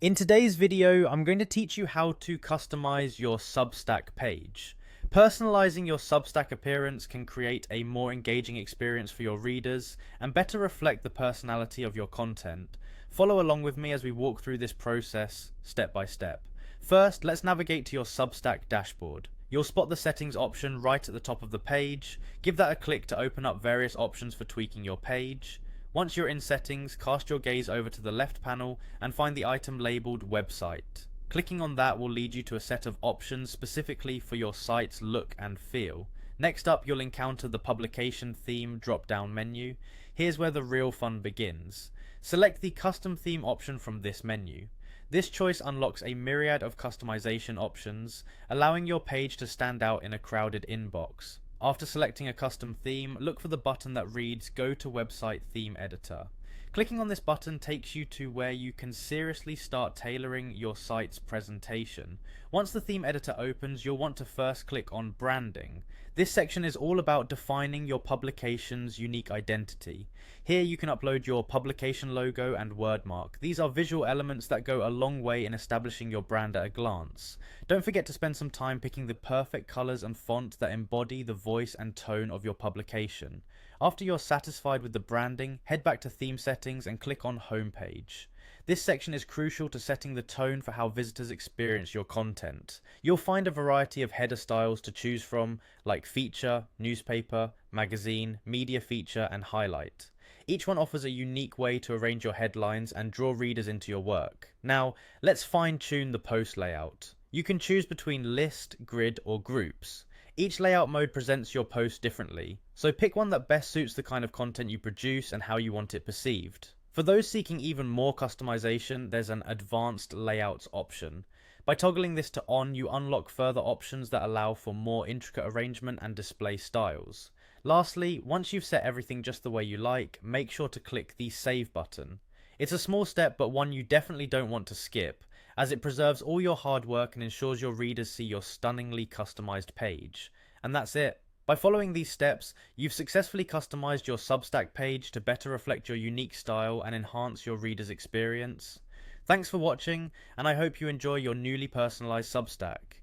In today's video, I'm going to teach you how to customize your Substack page. Personalizing your Substack appearance can create a more engaging experience for your readers and better reflect the personality of your content. Follow along with me as we walk through this process step by step. First, let's navigate to your Substack dashboard. You'll spot the settings option right at the top of the page. Give that a click to open up various options for tweaking your page. Once you're in settings, cast your gaze over to the left panel and find the item labeled website. Clicking on that will lead you to a set of options specifically for your site's look and feel. Next up, you'll encounter the publication theme drop-down menu. Here's where the real fun begins. Select the custom theme option from this menu. This choice unlocks a myriad of customization options, allowing your page to stand out in a crowded inbox. After selecting a custom theme, look for the button that reads Go to Website Theme Editor. Clicking on this button takes you to where you can seriously start tailoring your site's presentation. Once the theme editor opens, you'll want to first click on Branding. This section is all about defining your publication's unique identity. Here you can upload your publication logo and wordmark. These are visual elements that go a long way in establishing your brand at a glance. Don't forget to spend some time picking the perfect colors and font that embody the voice and tone of your publication. After you're satisfied with the branding, head back to theme settings and click on Homepage. This section is crucial to setting the tone for how visitors experience your content. You'll find a variety of header styles to choose from, like feature, newspaper, magazine, media feature, and highlight. Each one offers a unique way to arrange your headlines and draw readers into your work. Now, let's fine-tune the post layout. You can choose between list, grid, or groups. Each layout mode presents your post differently, so pick one that best suits the kind of content you produce and how you want it perceived. For those seeking even more customization, there's an advanced layouts option. By toggling this to on, you unlock further options that allow for more intricate arrangement and display styles. Lastly, once you've set everything just the way you like, make sure to click the Save button. It's a small step, but one you definitely don't want to skip, as it preserves all your hard work and ensures your readers see your stunningly customized page. And that's it. By following these steps, you've successfully customized your Substack page to better reflect your unique style and enhance your readers' experience. Thanks for watching, and I hope you enjoy your newly personalized Substack.